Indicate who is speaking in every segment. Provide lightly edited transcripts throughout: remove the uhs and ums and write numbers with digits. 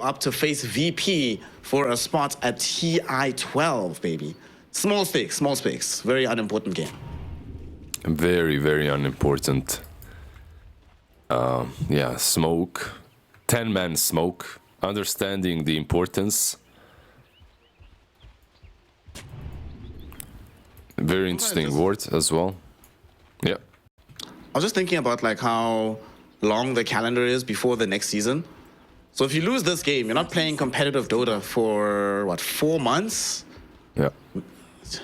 Speaker 1: up to face VP for a spot at TI-12, baby. Small stakes, very unimportant game.
Speaker 2: Very, very unimportant. Yeah, smoke. 10-man smoke. Understanding the importance. Very interesting word as well. Yeah.
Speaker 1: I was just thinking about like how long the calendar is before the next season. So if you lose this game, you're not playing competitive Dota for what, 4 months?
Speaker 2: Yeah.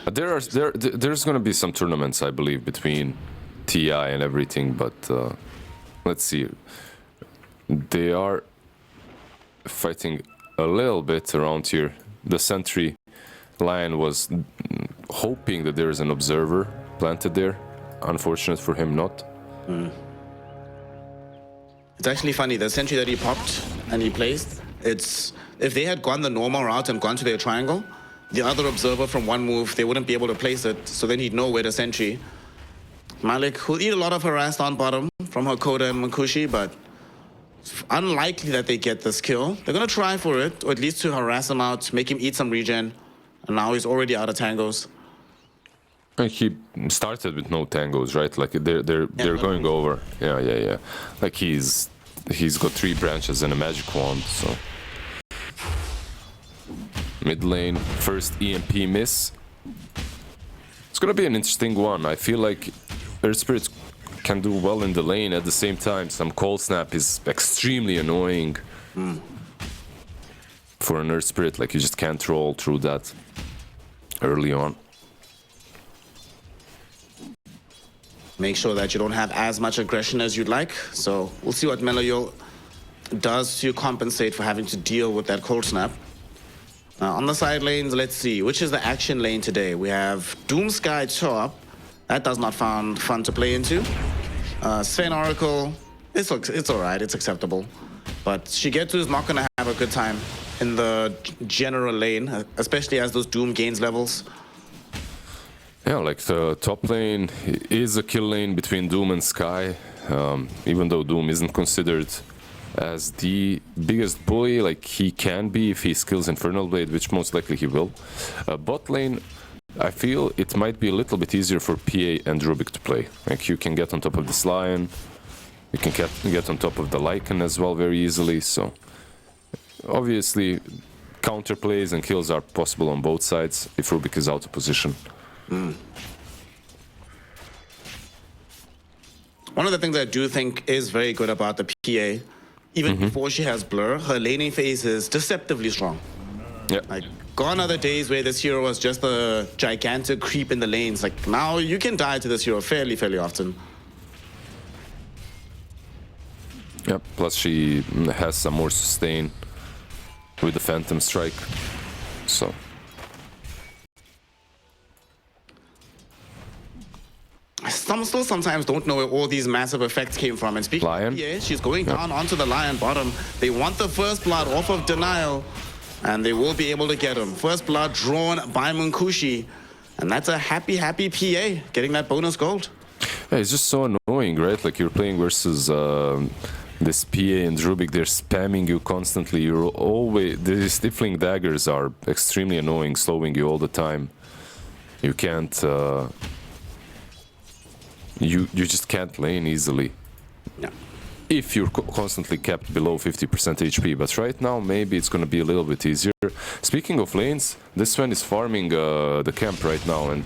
Speaker 2: There's going to be some tournaments, I believe, between TI and everything, but let's see. They are fighting a little bit around here. The Sentry Lion was hoping that there is an observer planted there. Unfortunate for him, not.
Speaker 1: It's actually funny, the Sentry that he popped and he placed, if they had gone the normal route and gone to their triangle, the other observer from one move, they wouldn't be able to place it, so then he'd know where to Sentry. Malik, who'll eat a lot of harass on bottom from Hakoda and Munkushi, but it's unlikely that they get this kill. They're going to try for it, or at least to harass him out, make him eat some regen, and now he's already out of tangos.
Speaker 2: He started with no tangos, right? Like they're going over. Yeah. Like he's got 3 branches and a magic wand, so. Mid lane, first EMP miss. It's gonna be an interesting one. I feel like Earth Spirits can do well in the lane. At the same time, some cold snap is extremely annoying for an Earth Spirit. Like you just can't roll through that early on.
Speaker 1: Make sure that you don't have as much aggression as you'd like. So we'll see what Meloyo does to compensate for having to deal with that cold snap. On the side lanes, let's see. Which is the action lane today? We have Doomsky top. That does not sound fun to play into. Sven Oracle, it's all right, it's acceptable. But Shigetsu is not going to have a good time in the general lane, especially as those Doom gains levels.
Speaker 2: Yeah, like the top lane is a kill lane between Doom and Sky, even though Doom isn't considered as the biggest bully, like he can be if he skills Infernal Blade, which most likely he will. Bot lane, I feel it might be a little bit easier for PA and Rubik to play. Like you can get on top of this Lion, you can get on top of the Lycan as well very easily, so obviously counter plays and kills are possible on both sides if Rubik is out of position.
Speaker 1: One of the things I do think is very good about the PA, even before she has Blur, her laning phase is deceptively strong.
Speaker 2: Yeah.
Speaker 1: Like, gone are the days where this hero was just a gigantic creep in the lanes. Like, now you can die to this hero fairly often.
Speaker 2: Yeah, plus she has some more sustain with the Phantom Strike, so.
Speaker 1: Still sometimes don't know where all these massive effects came from. And speaking
Speaker 2: Lion.
Speaker 1: of PA, she's going down onto the Lion bottom. They want the first blood off of Denial, and they will be able to get him. First blood drawn by Munkushi, and that's a happy PA getting that bonus gold.
Speaker 2: Yeah, it's just so annoying, right? Like you're playing versus this PA and Rubik, they're spamming you constantly. You're always, the stifling daggers are extremely annoying, slowing you all the time. You can't. You just can't lane easily.
Speaker 1: Yeah.
Speaker 2: If you're constantly kept below 50% HP, but right now maybe it's going to be a little bit easier. Speaking of lanes, this one is farming the camp right now, and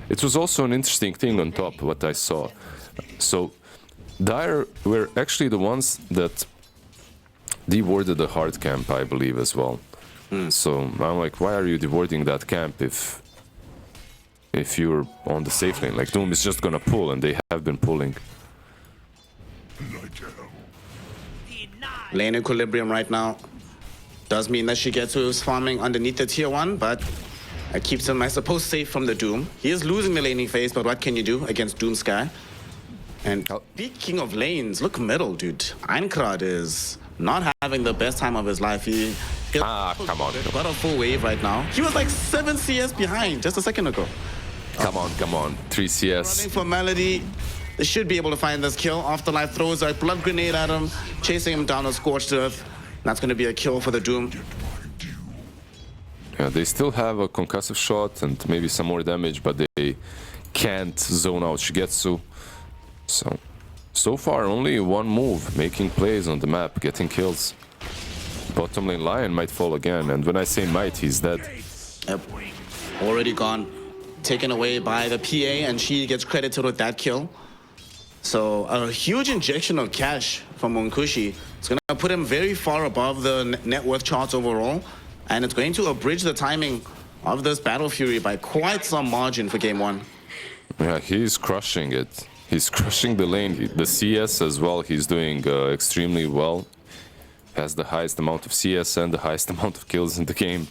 Speaker 2: it was also an interesting thing on top, what I saw. So Dire were actually the ones that dewarded the hard camp, I believe, as well. So I'm like, why are you dewarding that camp if you're on the safe lane? Like Doom is just gonna pull, and they have been pulling.
Speaker 1: Lane equilibrium right now does mean that Shigetsu is farming underneath the tier 1, but it keeps him, I suppose, safe from the Doom. He is losing the laning phase, but what can you do against Doom Sky? And speaking of lanes, look middle, dude. Einkrad is not having the best time of his life. He
Speaker 2: come on.
Speaker 1: got a full wave right now. He was like 7 CS behind just a second ago.
Speaker 2: Come on. 3 CS.
Speaker 1: Running for Melody. They should be able to find this kill. Afterlife throws a blood grenade at him, chasing him down a scorched earth. That's going to be a kill for the Doom.
Speaker 2: Yeah, they still have a concussive shot and maybe some more damage, but they can't zone out Shigetsu. So far, only one move, making plays on the map, getting kills. Bottom lane Lion might fall again, and when I say might, he's dead.
Speaker 1: Yep. Already gone. Taken away by the PA, and she gets credited with that kill. So a huge injection of cash from Munkushi. It's going to put him very far above the net worth charts overall, and it's going to abridge the timing of this Battle Fury by quite some margin for Game 1.
Speaker 2: Yeah, he's crushing it. He's crushing the lane. The CS as well, he's doing extremely well. Has the highest amount of CS and the highest amount of kills in the game.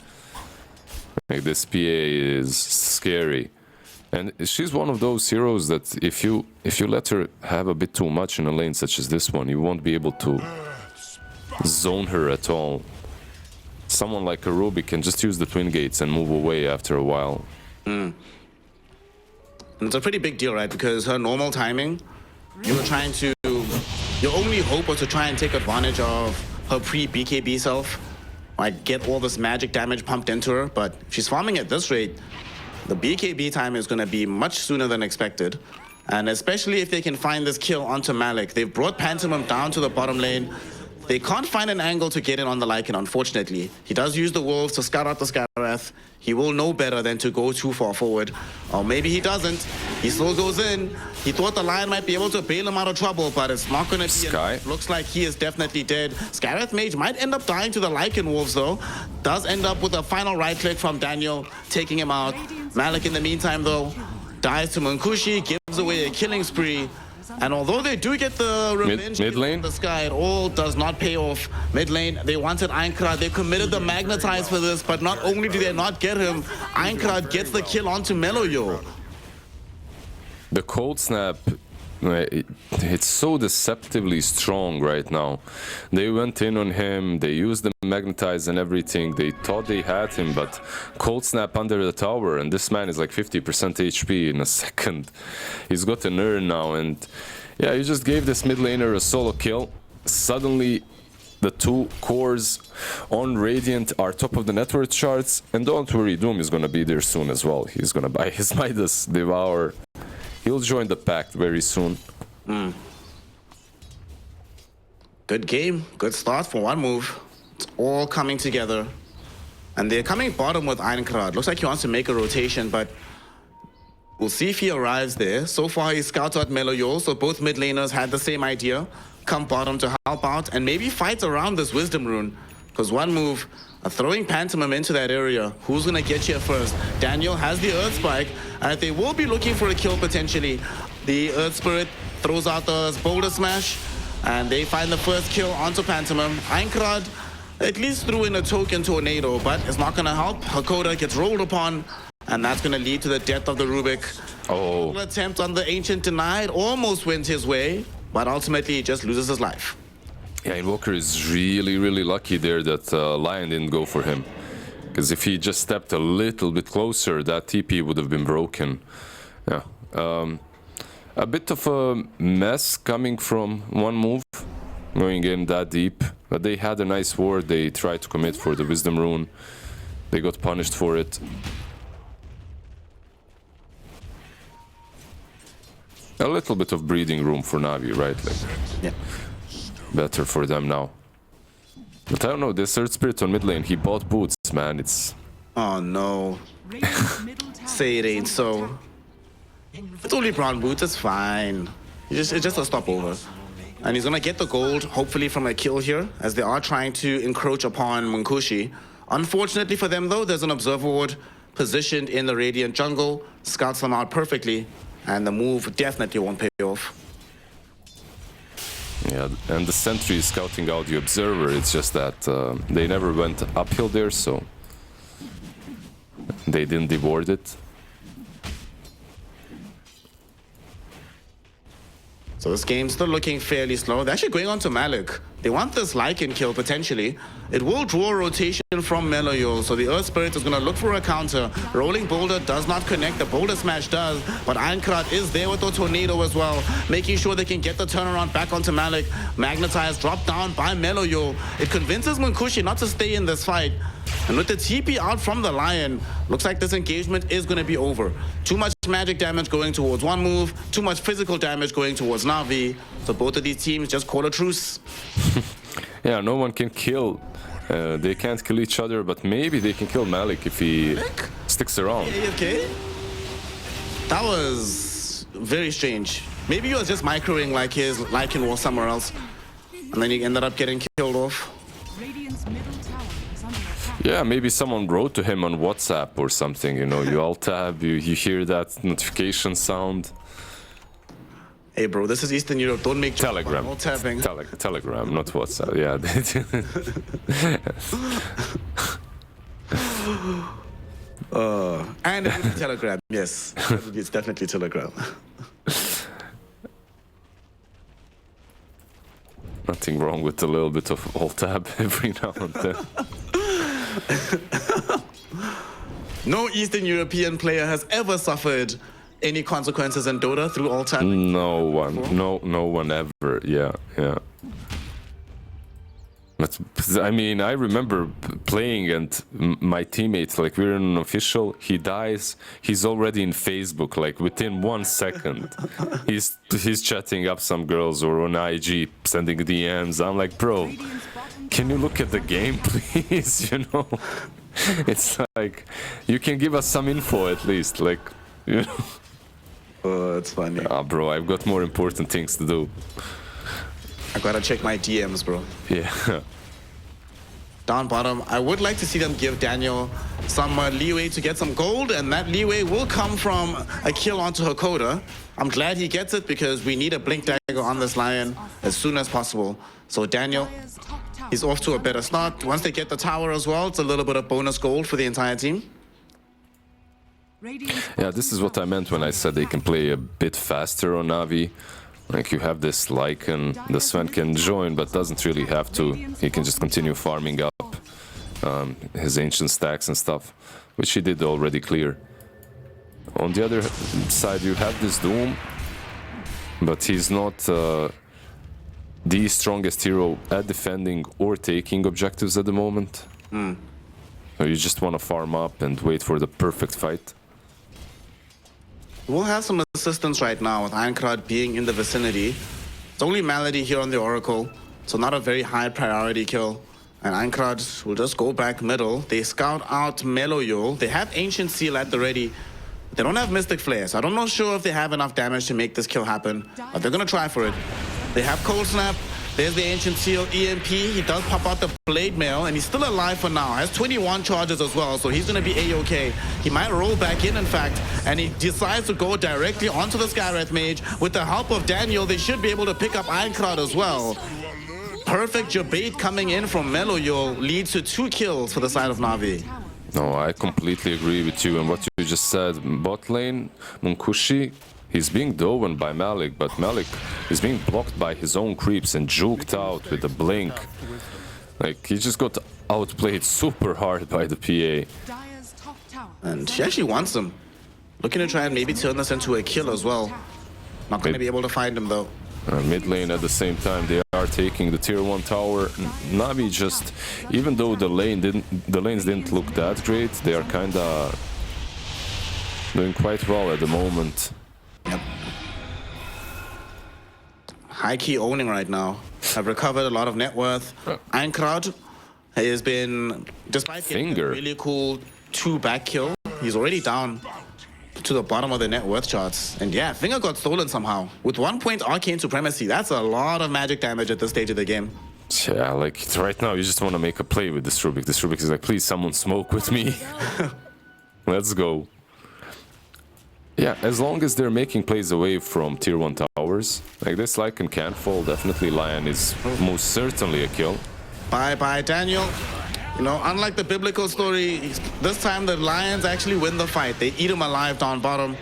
Speaker 2: Like, this PA is scary. And she's one of those heroes that if you let her have a bit too much in a lane such as this one, you won't be able to zone her at all. Someone like a Ruby can just use the twin gates and move away after a while.
Speaker 1: And it's a pretty big deal, right? Because her normal timing, your only hope was to try and take advantage of her pre-BKB self. Like, get all this magic damage pumped into her, but if she's farming at this rate, the BKB time is going to be much sooner than expected. And especially if they can find this kill onto Malik. They've brought Pantomim down to the bottom lane. They can't find an angle to get in on the Lycan, unfortunately. He does use the wolves to scout out the Skyrath. He will know better than to go too far forward. Or maybe he doesn't. He still goes in. He thought the Lion might be able to bail him out of trouble, but it's not going to be
Speaker 2: Sky.
Speaker 1: Looks like he is definitely dead. Skyrath Mage might end up dying to the Lycan wolves, though. Does end up with a final right click from Daniel, taking him out. Malik, in the meantime, though, dies to Munkushi, gives away a killing spree. And although they do get the revenge
Speaker 2: mid lane,
Speaker 1: in the sky, it all does not pay off. Mid lane, they wanted Einkrad. They committed the Magnetize for this, but not only do they not get him, Einkrad gets the kill onto Meloyo.
Speaker 2: the cold snap, it's so deceptively strong right now. They went in on him, they used the Magnetize and everything. They thought they had him, but cold snap under the tower, and this man is like 50% HP in a second. He's got an urn now, and yeah, you just gave this mid laner a solo kill. Suddenly the two cores on Radiant are top of the network charts, and don't worry, Doom is gonna be there soon as well. He's gonna buy his Midas Devour. He'll join the pact very soon.
Speaker 1: Good game, good start for one move. It's all coming together. And they're coming bottom with Einkrad. Looks like he wants to make a rotation, but we'll see if he arrives there. So far, he scouts out Meloyo, so both mid laners had the same idea. Come bottom to help out and maybe fight around this Wisdom Rune. Because one move, throwing Pantomim into that area, who's going to get here first? Daniel has the Earth Spike, and they will be looking for a kill potentially. The Earth Spirit throws out the Boulder Smash, and they find the first kill onto Pantomim. Einkrad at least threw in a token tornado, but it's not going to help. Hakoda gets rolled upon, and that's going to lead to the death of the Rubik.
Speaker 2: Oh.
Speaker 1: Attempt on the Ancient denied, almost went his way, but ultimately he just loses his life.
Speaker 2: Yeah, Invoker is really lucky there that Lion didn't go for him. Because if he just stepped a little bit closer, that TP would have been broken. Yeah. A bit of a mess coming from one move, going in that deep. But they had a nice ward, they tried to commit for the Wisdom Rune. They got punished for it. A little bit of breathing room for Navi, right? Like,
Speaker 1: yeah.
Speaker 2: Better for them now. But I don't know, this Earth Spirit on mid lane, he bought boots, man. It's...
Speaker 1: Oh no. Say it ain't so. It's only brown boots, it's fine. It's just a stopover. And he's gonna get the gold, hopefully from a kill here, as they are trying to encroach upon Munkushi. Unfortunately for them though, there's an Observer Ward positioned in the Radiant jungle, scouts them out perfectly, and the move definitely won't pay off.
Speaker 2: Yeah, and the sentry is scouting out the Observer. It's just that they never went uphill there, so they didn't deboard it.
Speaker 1: So this game's still looking fairly slow. They're actually going on to Malik. They want this Lycan kill, potentially. It will draw rotation from Meloyol, so the Earth Spirit is going to look for a counter. Rolling Boulder does not connect, the Boulder Smash does, but Aincrad is there with the Tornado as well, making sure they can get the turnaround back onto Malik. Magnetized, dropped down by Meloyol. It convinces Munkushi not to stay in this fight. And with the TP out from the Lion, looks like this engagement is going to be over. Too much magic damage going towards one move, too much physical damage going towards Navi. So both of these teams just call a truce.
Speaker 2: Yeah, no one can kill. They can't kill each other, but maybe they can kill Malik if he sticks around.
Speaker 1: Okay. That was very strange. Maybe he was just microing like his Lycan was somewhere else. And then he ended up getting killed off.
Speaker 2: Yeah, maybe someone wrote to him on WhatsApp or something, you know, you alt-tab, you hear that notification sound.
Speaker 1: Hey bro, this is Eastern Europe, don't make
Speaker 2: Telegram.
Speaker 1: No tapping.
Speaker 2: Telegram, not WhatsApp, yeah.
Speaker 1: And it would be Telegram, yes. It's definitely Telegram.
Speaker 2: Nothing wrong with a little bit of alt-tab every now and then.
Speaker 1: No Eastern European player has ever suffered any consequences in Dota through alt-tab.
Speaker 2: No one, no one ever, yeah. But I mean, I remember playing and my teammates, like we're in an official, he dies, he's already in Facebook, like within 1 second. He's chatting up some girls or on IG, sending DMs. I'm like, bro, can you look at the game, please? You know, it's like, you can give us some info at least, like, you know.
Speaker 1: Oh, it's funny.
Speaker 2: Ah, bro, I've got more important things to do.
Speaker 1: I gotta check my DMs, bro.
Speaker 2: Yeah.
Speaker 1: Down bottom, I would like to see them give Daniel some leeway to get some gold, and that leeway will come from a kill onto Hakoda. I'm glad he gets it because we need a Blink Dagger on this Lion as soon as possible. So Daniel, he's off to a better start. Once they get the tower as well, it's a little bit of bonus gold for the entire team.
Speaker 2: Yeah, this is what I meant when I said they can play a bit faster on Navi. Like you have this Lycan, the Sven can join, but doesn't really have to. He can just continue farming up his ancient stacks and stuff, which he did already clear. On the other side, you have this Doom, but he's not the strongest hero at defending or taking objectives at the moment. So you just want to farm up and wait for the perfect fight.
Speaker 1: We'll have some assistance right now with Aincrad being in the vicinity. It's only Malady here on the Oracle, so not a very high priority kill. And Aincrad will just go back middle. They scout out Meloyol. They have Ancient Seal at the ready. They don't have Mystic Flare, so I'm not sure if they have enough damage to make this kill happen, but they're gonna try for it. They have Cold Snap. There's the Ancient Seal, EMP. He does pop out the Blade Mail, and he's still alive for now. Has 21 charges as well, so he's going to be A-OK. He might roll back in fact, and he decides to go directly onto the Skywrath Mage. With the help of Daniel, they should be able to pick up Aincrad as well. Perfect debate coming in from Meloyol leads to 2 kills for the side of Navi.
Speaker 2: No, I completely agree with you and what you just said. Bot lane, Munkushi, he's being downed by Malik, but Malik is being blocked by his own creeps and juked out with the blink. Like, he just got outplayed super hard by the PA.
Speaker 1: And she actually wants him. Looking to try and maybe turn this into a kill as well. Not going to be able to find him though.
Speaker 2: Mid lane at the same time, they are taking the tier 1 tower. Navi just, even though the lanes didn't look that great, they are kinda doing quite well at the moment.
Speaker 1: Yep. High key owning right now. Have recovered a lot of net worth. Aincrad has been, despite getting a really cool 2 back kill, he's already down to the bottom of the net worth charts. And yeah, Finger got stolen somehow. With 1 point Arcane Supremacy, that's a lot of magic damage at this stage of the game.
Speaker 2: Yeah, like right now you just want to make a play with this Rubik. This Rubik is like, please someone smoke with me. Let's go. Yeah, as long as they're making plays away from tier 1 towers, like this Lycan can fall. Definitely Lion is most certainly a kill.
Speaker 1: Bye, Daniel. You know, unlike the biblical story, this time the Lions actually win the fight. They eat him alive down bottom.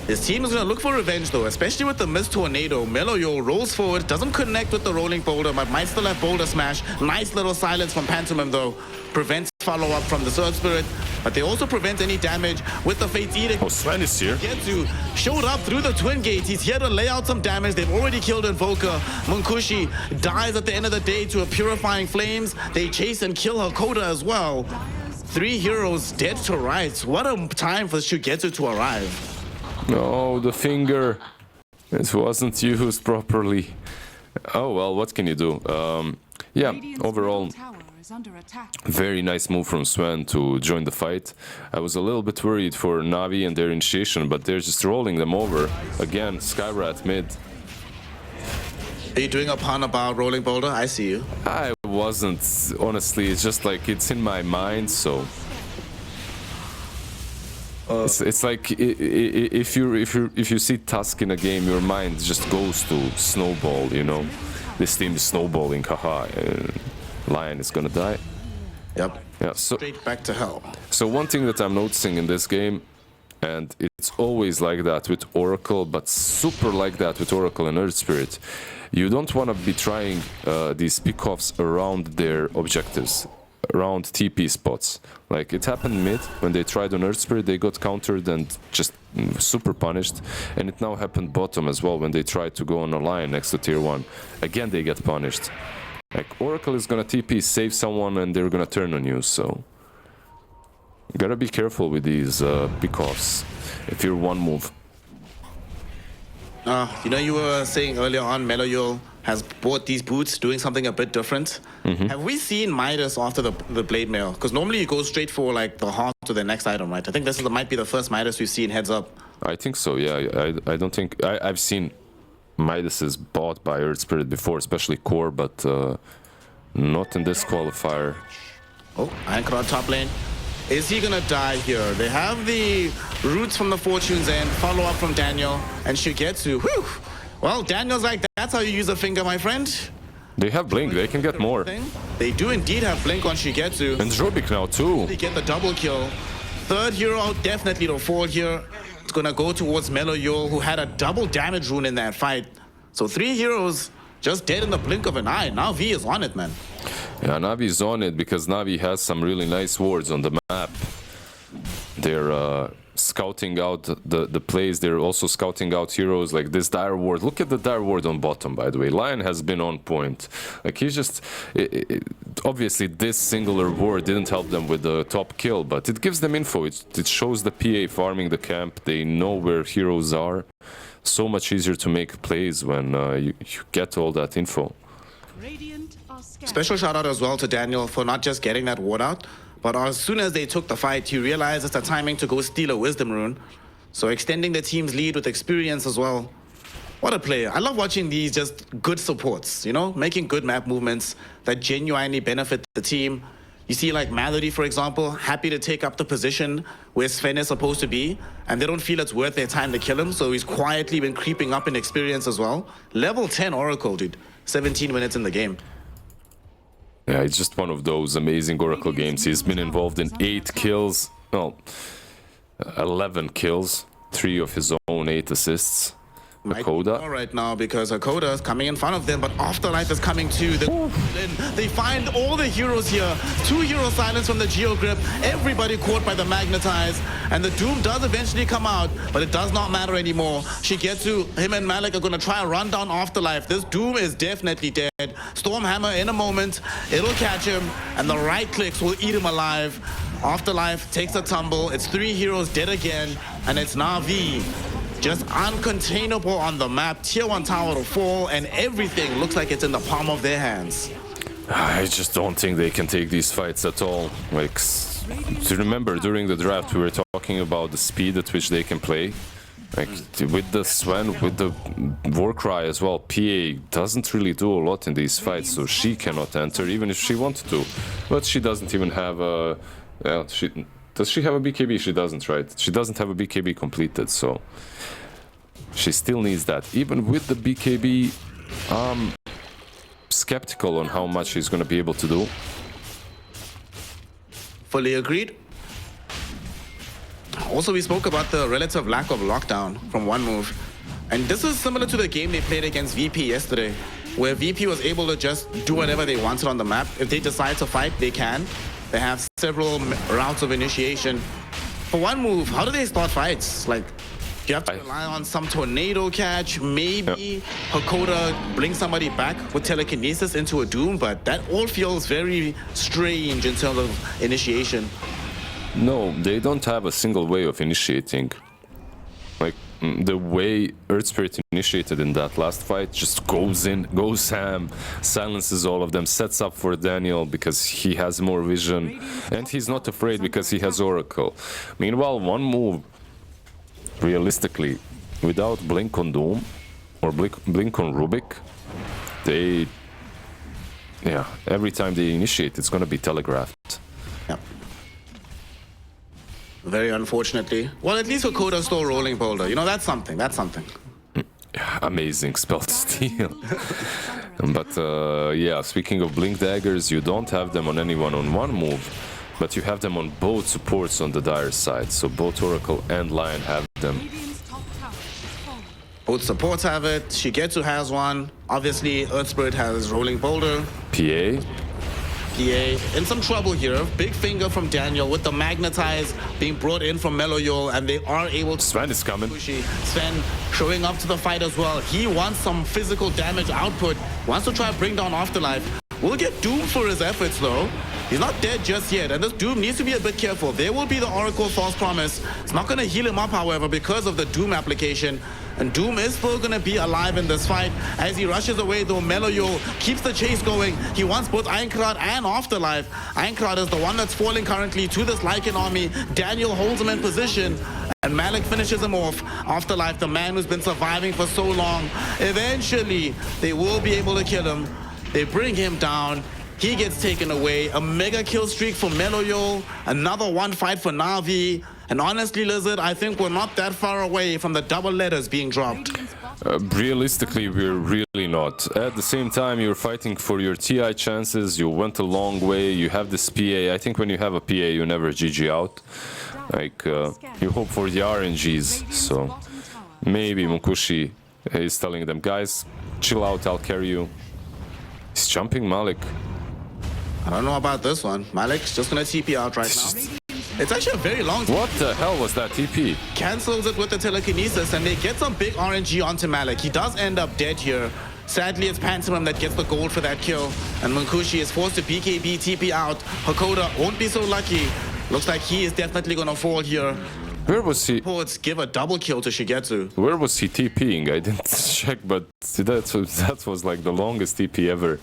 Speaker 1: His team is going to look for revenge, though, especially with the missed tornado. Meloyo rolls forward, doesn't connect with the rolling boulder, but might still have boulder smash. Nice little silence from Pantomime, though. Prevents follow-up from the Sword Spirit, but they also prevent any damage with the Fate's Edict.
Speaker 2: Oh, Sven is here.
Speaker 1: Getsu showed up through the twin gates. He's here to lay out some damage. They've already killed Invoker. Munkushi dies at the end of the day to a purifying flames. They chase and kill Hakoda as well. 3 heroes dead to rights. What a time for Shugetsu to arrive.
Speaker 2: No, the finger. It wasn't used properly. Oh well, what can you do? Yeah, overall, very nice move from Sven to join the fight. I was a little bit worried for Navi and their initiation, but they're just rolling them over. Again, Skyrat mid.
Speaker 1: Are you doing a pun about rolling boulder? I see you.
Speaker 2: I wasn't, honestly. It's just like it's in my mind, so. It's like if you see Tusk in a game, your mind just goes to snowball. You know, this team is snowballing. Haha, Lion is gonna die.
Speaker 1: Yep.
Speaker 2: Yeah. So
Speaker 1: straight back to hell.
Speaker 2: So one thing that I'm noticing in this game, and it's always like that with Oracle, but super like that with Oracle and Earth Spirit, you don't want to be trying these pickoffs around their objectives, around TP spots. Like it happened mid when they tried on Earth Spirit, they got countered and just super punished, and it now happened bottom as well when they tried to go on a line next to tier 1. Again they get punished. Like Oracle is gonna TP, save someone, and they're gonna turn on you, so you gotta be careful with these pickoffs if you're one move.
Speaker 1: You know, you were saying earlier on, Meloyo has bought these boots, doing something a bit different. Have we seen Midas after the blade mail? Because normally you go straight for like the heart to the next item, right? I think this might be the first Midas we've seen heads up.
Speaker 2: I think so, yeah. I don't think... I've seen Midases bought by Earth Spirit before, especially core, but not in this qualifier.
Speaker 1: Oh, Anchor on top lane. Is he gonna die here? They have the roots from the Fortune's End, follow up from Daniel, and Shugetsu. Whew! Well, Daniel's like, that's how you use a finger, my friend.
Speaker 2: They have Blink, they can get more.
Speaker 1: They do indeed have Blink on Shugetsu.
Speaker 2: And Drobik now too.
Speaker 1: They get the double kill. Third hero out, definitely the fourth here. It's gonna go towards Meloyo, who had a double damage rune in that fight. So 3 heroes just dead in the blink of an eye. Now V is on it, man.
Speaker 2: Yeah, Navi is on it because Navi has some really nice wards on the map. They're scouting out the plays. They're also scouting out heroes like this dire ward. Look at the dire ward on bottom, by the way. Lion has been on point. Like he's just... obviously, this singular ward didn't help them with the top kill, but it gives them info. It shows the PA farming the camp. They know where heroes are. So much easier to make plays when you get all that info.
Speaker 1: Special shout out as well to Daniel for not just getting that ward out, but as soon as they took the fight, he realized it's the timing to go steal a wisdom rune. So extending the team's lead with experience as well. What a player. I love watching these just good supports, you know, making good map movements that genuinely benefit the team. You see like Mallory, for example, happy to take up the position where Sven is supposed to be, and they don't feel it's worth their time to kill him, so he's quietly been creeping up in experience as well. Level 10 Oracle, dude. 17 minutes in the game.
Speaker 2: Yeah, it's just one of those amazing Oracle games. He's been involved in 8 kills, well, 11 kills, 3 of his own, 8 assists. Hakoda.
Speaker 1: All right now because Hakoda is coming in front of them, but Afterlife is coming too. They find all the heroes here. 2 hero silence from the Geo Grip. Everybody caught by the Magnetize, and the Doom does eventually come out, but it does not matter anymore. Shigetsu, him and Malik are gonna try and run down Afterlife. This Doom is definitely dead. Stormhammer in a moment, it'll catch him, and the right clicks will eat him alive. Afterlife takes a tumble. It's 3 heroes dead again, and it's NAVI. Just uncontainable on the map. Tier 1 tower to fall, and everything looks like it's in the palm of their hands.
Speaker 2: I just don't think they can take these fights at all. Like, to remember, during the draft, we were talking about the speed at which they can play. Like, with the Sven, with the Warcry as well, PA doesn't really do a lot in these fights, so she cannot enter, even if she wanted to. But she doesn't even have a... Well, does she have a BKB? She doesn't, right? She doesn't have a BKB completed, so... She still needs that. Even with the BKB, I'm skeptical on how much she's going to be able to do.
Speaker 1: Fully agreed. Also, we spoke about the relative lack of lockdown from one move. And this is similar to the game they played against VP yesterday, where VP was able to just do whatever they wanted on the map. If they decide to fight, they can. They have several routes of initiation. For one move, how do they start fights? Like, you have to rely on some tornado catch, maybe Hakoda bring somebody back with telekinesis into a Doom, but that all feels very strange in terms of initiation.
Speaker 2: No, they don't have a single way of initiating. Like, the way Earth Spirit initiated in that last fight just goes in, goes ham, silences all of them, sets up for Daniel because he has more vision, and he's not afraid because he has Oracle. Meanwhile, one move, realistically, without Blink on Doom or Blink on Rubik, they... yeah, every time they initiate, it's gonna be telegraphed.
Speaker 1: Yep. Very unfortunately. Well, at least Hakoda's still rolling boulder. You know, that's something. That's something.
Speaker 2: Amazing spell to steal. But yeah, speaking of Blink Daggers, you don't have them on anyone on one move, but you have them on both supports on the Dire side. So both Oracle and Lion have them.
Speaker 1: Both supports have it. Shigetsu has one. Obviously, Earth Spirit has rolling boulder.
Speaker 2: PA.
Speaker 1: In some trouble here. Big finger from Daniel with the Magnetize being brought in from Meloyol, and they are able to...
Speaker 2: Sven is coming.
Speaker 1: Sven showing up to the fight as well. He wants some physical damage output. Wants to try and bring down Afterlife. Will get Doom for his efforts though. He's not dead just yet, and this Doom needs to be a bit careful. There will be the Oracle False Promise. It's not going to heal him up, however, because of the Doom application. And Doom is still going to be alive in this fight. As he rushes away, though, Meloyo keeps the chase going. He wants both Aincrad and Afterlife. Aincrad is the one that's falling currently to this Lycan army. Daniel holds him in position, and Malik finishes him off. Afterlife, the man who's been surviving for so long. Eventually, they will be able to kill him. They bring him down. He gets taken away. A mega kill streak for Meloyo. Another one fight for Navi. And honestly, Lizard, I think we're not that far away from the double letters being dropped.
Speaker 2: Realistically, we're really not. At the same time, you're fighting for your TI chances. You went a long way. You have this PA. I think when you have a PA, you never GG out. Like, you hope for the RNGs. So maybe Mukushi is telling them, guys, chill out, I'll carry you. He's jumping Malik.
Speaker 1: I don't know about this one. Malik's just gonna TP out right now. It's actually a very long...
Speaker 2: What the hell was that TP?
Speaker 1: Cancels it with the telekinesis, and they get some big RNG onto Malik. He does end up dead here. Sadly, it's Pantomim that gets the gold for that kill, and Munkushi is forced to BKB TP out. Hakoda won't be so lucky. Looks like he is definitely gonna fall here.
Speaker 2: Where was he?
Speaker 1: Reports give a double kill to Shigetsu.
Speaker 2: Where was he TPing? I didn't check, but that was like the longest TP ever.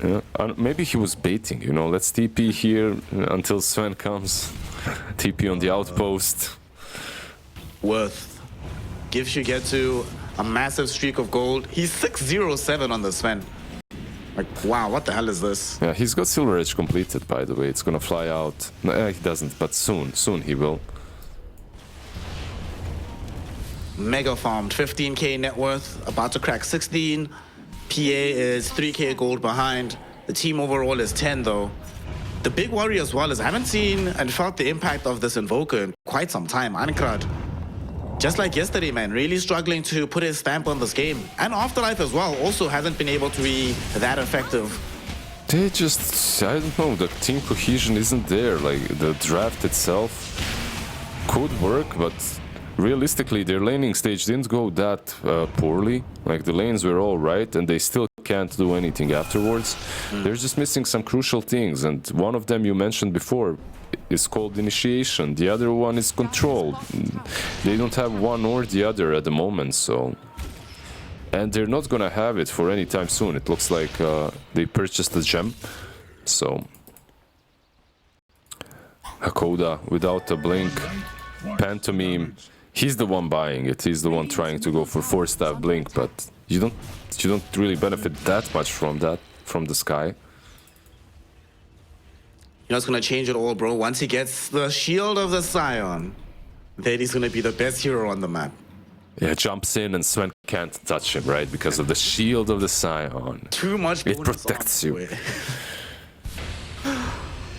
Speaker 2: Yeah, maybe he was baiting, you know, let's TP here until Sven comes. TP on the outpost.
Speaker 1: Worth. Give Shigetsu a massive streak of gold. He's 607 on the Sven. Like, wow, what the hell is this?
Speaker 2: Yeah, he's got Silver Edge completed, by the way. It's gonna fly out. No, he doesn't, but soon he will.
Speaker 1: Mega farmed, 15k net worth, about to crack 16. PA is 3k gold behind. The team overall is 10 though. The big worry as well is I haven't seen and felt the impact of this Invoker in quite some time. Aincrad, just like yesterday, man, really struggling to put his stamp on this game. And Afterlife as well also hasn't been able to be that effective.
Speaker 2: They just, I don't know, the team cohesion isn't there. Like, the draft itself could work, but realistically, their laning stage didn't go that poorly. Like, the lanes were all right, and they still can't do anything afterwards. They're just missing some crucial things, and one of them you mentioned before is called initiation. The other one is control. They don't have one or the other at the moment, so... And they're not gonna have it for any time soon. It looks like they purchased a gem, so... Hakoda without a blink. Pantomime, he's the one buying it. He's the one trying to go for 4-staff blink, but you don't really benefit that much from that, from the sky.
Speaker 1: You know, it's gonna change it all, bro. Once he gets the Shield of the Scion, then he's gonna be the best hero on the map.
Speaker 2: Yeah, jumps in and Sven can't touch him, right? Because of the Shield of the Scion.
Speaker 1: Too much bonus.
Speaker 2: It protects you.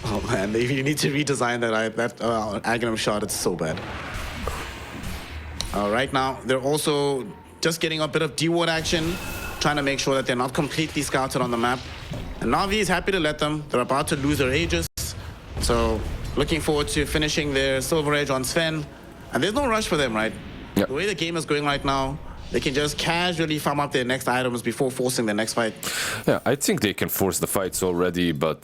Speaker 1: Oh man, you need to redesign that Aghanim shot. It's so bad. Right now, they're also just getting a bit of D-ward action, trying to make sure that they're not completely scouted on the map. And NAVI is happy to let them. They're about to lose their Aegis. So looking forward to finishing their Silver Age on Sven. And there's no rush for them, right?
Speaker 2: Yep.
Speaker 1: The way the game is going right now, they can just casually farm up their next items before forcing the next fight.
Speaker 2: Yeah, I think they can force the fights already, but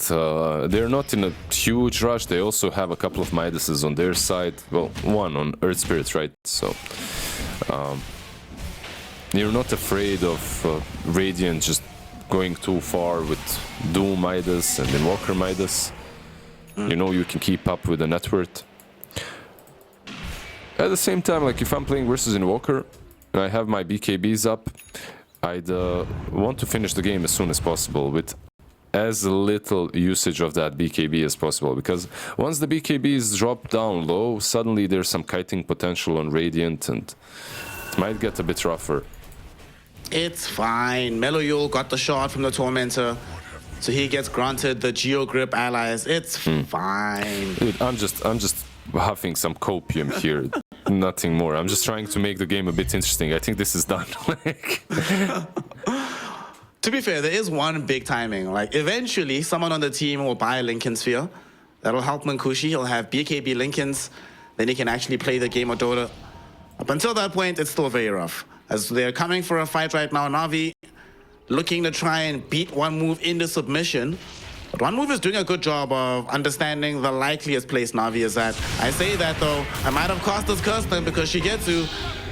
Speaker 2: they're not in a huge rush. They also have a couple of Midases on their side. Well, one on Earth Spirits, right? So you're not afraid of Radiant just going too far with Doom Midas and Invoker Midas. You know you can keep up with the net worth. At the same time, like if I'm playing versus Invoker, and I have my BKBs up, I'd want to finish the game as soon as possible with as little usage of that BKB as possible, because once the BKBs drop down low, suddenly there's some kiting potential on Radiant and it might get a bit rougher.
Speaker 1: It's fine. Meloyul got the shot from the Tormentor, so he gets granted the Geo Grip allies. It's fine.
Speaker 2: Dude, I'm just huffing some copium here. Nothing more. I'm just trying to make the game a bit interesting. I think this is done.
Speaker 1: To be fair, there is one big timing. Like, eventually, someone on the team will buy a Lincoln Sphere. That'll help Munkushi. He'll have BKB Lincolns. Then he can actually play the game of Dota. Up until that point, it's still very rough. As they're coming for a fight right now, NAVI looking to try and beat One Move into submission. But One Move is doing a good job of understanding the likeliest place NAVI is at. I say that though, I might have cost us Kirsten because Shigetsu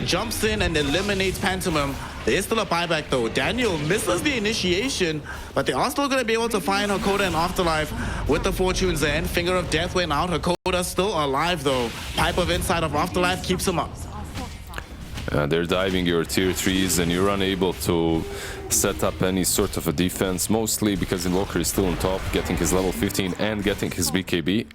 Speaker 1: jumps in and eliminates Pantomime. There is still a buyback though. Daniel misses the initiation, but they are still going to be able to find Hakoda in Afterlife with the Fortunes End. Finger of Death went out. Hakoda's still alive though. Pipe of Insight of Afterlife keeps him up.
Speaker 2: They're diving your tier 3s and you're unable to set up any sort of a defense, mostly because Invoker is still on top, getting his level 15 and getting his BKB.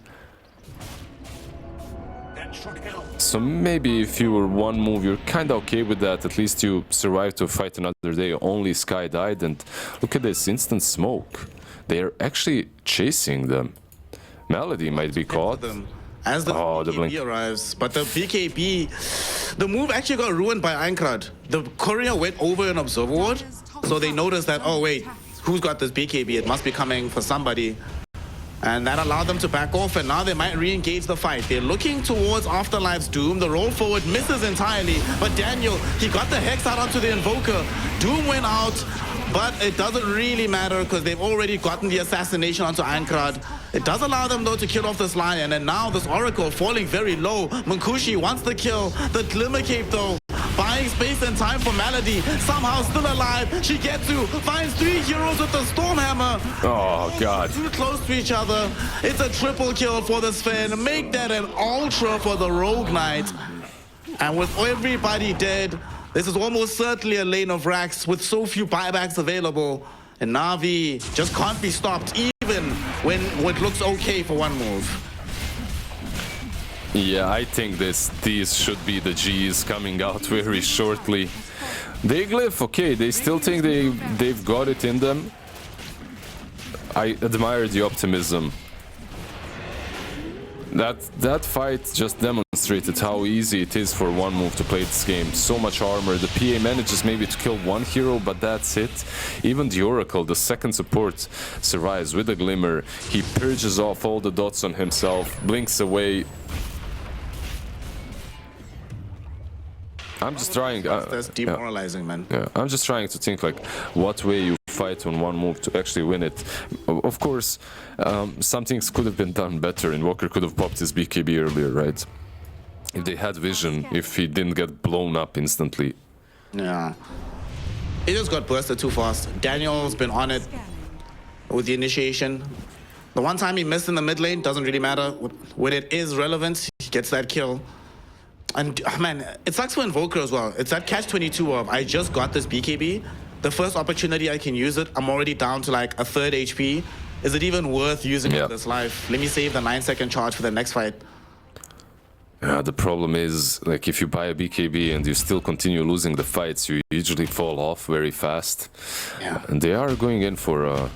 Speaker 2: So maybe if you were One Move, you're kind of okay with that. At least you survived to fight another day. Only Sky died, and look at this instant smoke. They're actually chasing them. Melody might be caught.
Speaker 1: As the BKB arrives, but the BKB, the move actually got ruined by Einkrad. The courier went over an observer ward, so they noticed that, oh wait, who's got this BKB? It must be coming for somebody. And that allowed them to back off, and now they might re-engage the fight. They're looking towards Afterlife's Doom. The roll forward misses entirely, but Daniel, he got the Hex out onto the Invoker. Doom went out, but it doesn't really matter because they've already gotten the assassination onto Einkrad. It does allow them though to kill off this Lion, and now this Oracle falling very low. Munkushi wants the kill. The Glimmer Cape though, buying space and time for Melody. Somehow still alive. Shigetsu finds 3 heroes with the Stormhammer.
Speaker 2: Oh god.
Speaker 1: Too close to each other. It's a triple kill for the Sven. Make that an ultra for the Rogue Knight. And with everybody dead, this is almost certainly a lane of racks with so few buybacks available. And NAVI just can't be stopped, even when what looks okay for One Move.
Speaker 2: Yeah, I think these should be the Gs coming out very shortly. They glyph, okay, they still think they've got it in them. I admire the optimism. That fight just demonstrated how easy it is for One Move to play this game. So much armor. The PA manages maybe to kill one hero, but that's it. Even the Oracle, the second support, survives with a Glimmer. He purges off all the dots on himself, blinks away. I'm just trying.
Speaker 1: That's demoralizing, man.
Speaker 2: Yeah, I'm just trying to think like what way you fight on One Move to actually win it. Of course, some things could have been done better. Invoker could have popped his BKB earlier, right? If they had vision, if he didn't get blown up instantly.
Speaker 1: Yeah. It just got bursted too fast. Daniel's been on it with the initiation. The one time he missed in the mid lane doesn't really matter. When it is relevant, he gets that kill. And man, it sucks for Invoker as well. It's that catch-22 of, I just got this BKB. The first opportunity I can use it, I'm already down to like a 3rd HP. Is it even worth using it this life? Let me save the 9-second charge for the next fight.
Speaker 2: Yeah, the problem is, like, if you buy a BKB and you still continue losing the fights, you usually fall off very fast.
Speaker 1: Yeah.
Speaker 2: And they are going in for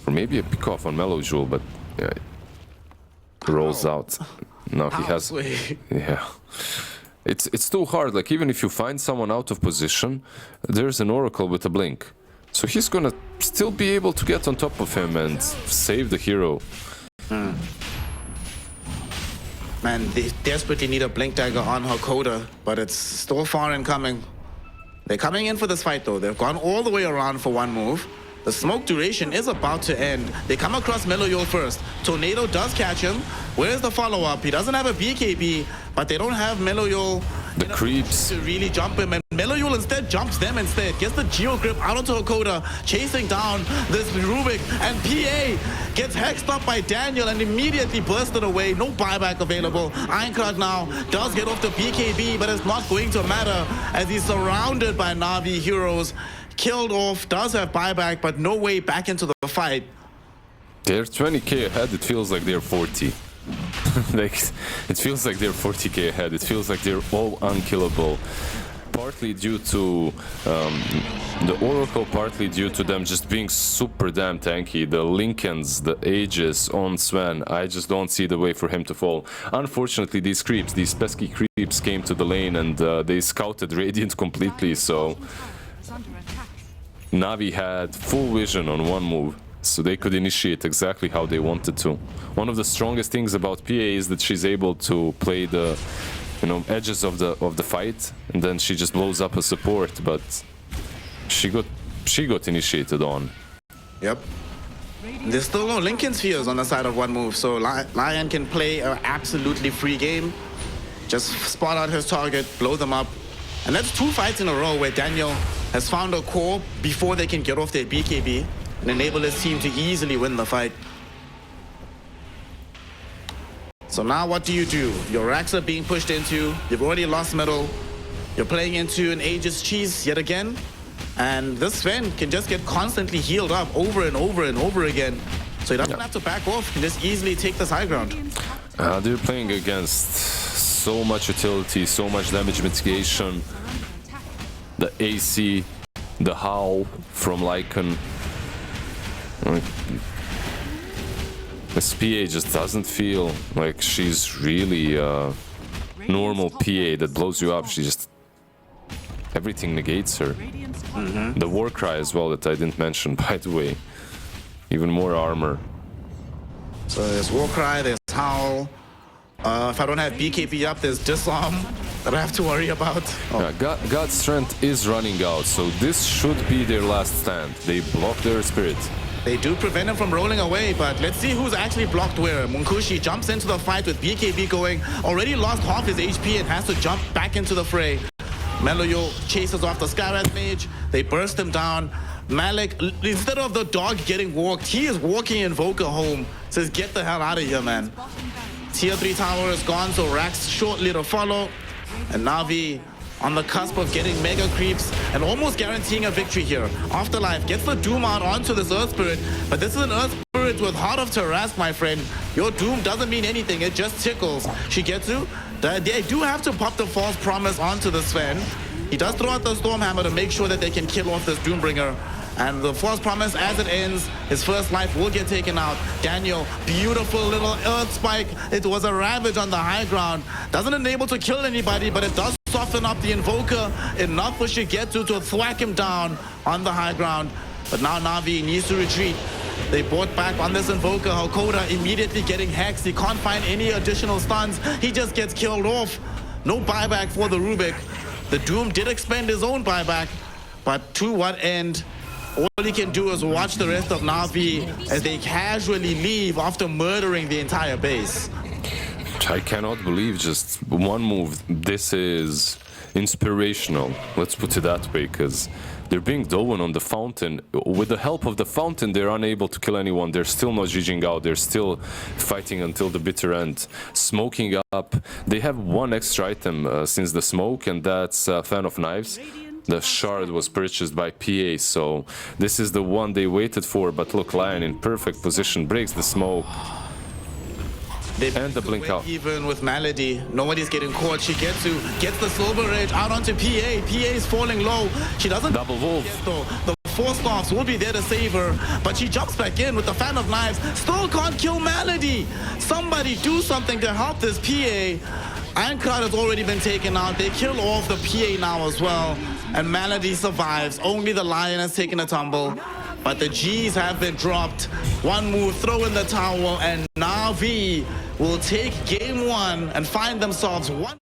Speaker 2: maybe a pick-off on Mellow Jewel, but yeah, rolls out. Now he has...
Speaker 1: Sweet.
Speaker 2: Yeah. It's too hard. Like, even if you find someone out of position, there's an Oracle with a blink. So he's gonna still be able to get on top of him and save the hero.
Speaker 1: Man, they desperately need a blink dagger on Hakoda, but it's still far in coming. They're coming in for this fight though. They've gone all the way around for one move. The smoke duration is about to end. They come across Meloyol first. Tornado does catch him. Where's the follow-up? He doesn't have a BKB, but they don't have Meloyol.
Speaker 2: The creeps.
Speaker 1: To really jump him, and Meloyol instead jumps them instead. Gets the Geo Grip out onto Hakoda, chasing down this Rubik, and PA gets hexed up by Daniel and immediately bursted away. No buyback available. Ironclad now does get off the BKB, but it's not going to matter as he's surrounded by Navi heroes. Killed off, does have buyback, but no way back into the fight.
Speaker 2: They're 20k ahead, it feels like they're 40. Like, it feels like they're 40k ahead, it feels like they're all unkillable. Partly due to the Oracle, partly due to them just being super damn tanky. The Lincolns, the Aegis on Sven, I just don't see the way for him to fall. Unfortunately, these creeps, these pesky creeps came to the lane and they scouted Radiant completely, so Navi had full vision on one move, so they could initiate exactly how they wanted to. One of the strongest things about PA is that she's able to play the, you know, edges of the fight, and then she just blows up a support. But she got initiated on.
Speaker 1: Yep. There's still no Lincoln Spheres on the side of one move, so Lion can play an absolutely free game. Just spot out his target, blow them up. And that's 2 fights in a row where Daniel has found a core before they can get off their BKB and enable his team to easily win the fight. So now what do? Your racks are being pushed into, you've already lost middle, you're playing into an Aegis cheese yet again, and this Sven can just get constantly healed up over and over and over again. So he doesn't have to back off, he can just easily take this high ground.
Speaker 2: They're playing against so much utility, so much damage mitigation. The AC, the Howl from Lycan. This PA just doesn't feel like she's really a normal PA that blows you up. She just... everything negates her. The Warcry as well that I didn't mention, by the way. Even more armor.
Speaker 1: So there's Warcry, there's Howl. If I don't have BKB up, there's Disarm that I have to worry about.
Speaker 2: Yeah, God's Strength is running out, so this should be their last stand. They block their Spirit.
Speaker 1: They do prevent him from rolling away, but let's see who's actually blocked where. Munkushi jumps into the fight with BKB going, already lost half his HP and has to jump back into the fray. Meloyo chases off the Skyraz Mage, they burst him down. Malik, instead of the dog getting walked, he is walking Invoker home. Says, get the hell out of here, man. Tier 3 tower is gone, so Rax shortly to follow. And Navi on the cusp of getting mega creeps and almost guaranteeing a victory here. Afterlife gets the Doom out onto this Earth Spirit, but this is an Earth Spirit with Heart of Tarrasque, my friend. Your Doom doesn't mean anything, it just tickles. Shigetsu, they do have to pop the False Promise onto the Sven. He does throw out the Stormhammer to make sure that they can kill off this Doombringer. And the False Promise, as it ends, his first life will get taken out. Daniel, beautiful little Earth Spike. It was a Ravage on the high ground. Doesn't enable to kill anybody, but it does soften up the Invoker enough for Shigetsu to thwack him down on the high ground. But now Navi needs to retreat. They bought back on this Invoker. Hakoda immediately getting hexed. He can't find any additional stuns. He just gets killed off. No buyback for the Rubik. The Doom did expend his own buyback, but to what end? All he can do is watch the rest of Navi as they casually leave after murdering the entire base.
Speaker 2: I cannot believe just one move. This is inspirational. Let's put it that way, because they're being Doan on the fountain. With the help of the fountain, they're unable to kill anyone. They're still not GGing out. They're still fighting until the bitter end. Smoking up. They have one extra item since the smoke, and that's Fan of Knives. The shard was purchased by PA, so this is the one they waited for. But look, Lion in perfect position, breaks the smoke. And the blink out.
Speaker 1: Even with Malady, nobody's getting caught. Shigetsu gets the Silver Rage out onto PA. PA is falling low. She doesn't
Speaker 2: double wolf.
Speaker 1: get though. The Force Knobs will be there to save her, but she jumps back in with the Fan of Knives. Still can't kill Melody. Somebody do something to help this PA. Ironclad has already been taken out. They kill off the PA now as well. And Melody survives. Only the Lion has taken a tumble. But the G's have been dropped. One move, throw in the towel, and NAVI will take game one and find themselves one.